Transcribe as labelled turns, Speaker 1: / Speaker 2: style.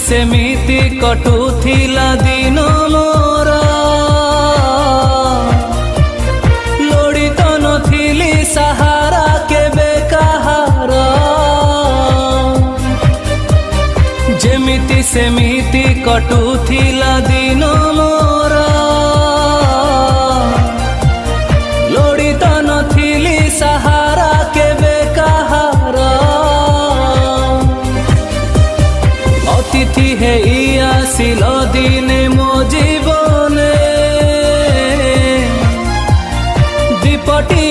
Speaker 1: ସେମିତି କଟୁଥିଲା ଦିନ ମୋର, ଲୋଡ଼ି ତ ନଥିଲି ସାହାରା କେବେ କାହାର। ଯେମିତି ସେମିତି କଟୁଥିଲା ଦିନ ମୋର, ଲୋଡ଼ି ତ ନଥିଲି ସାହାରା କେବେ କାହାର। অতিথি হেই আসিল দিনে মো জীবনে, দীপটি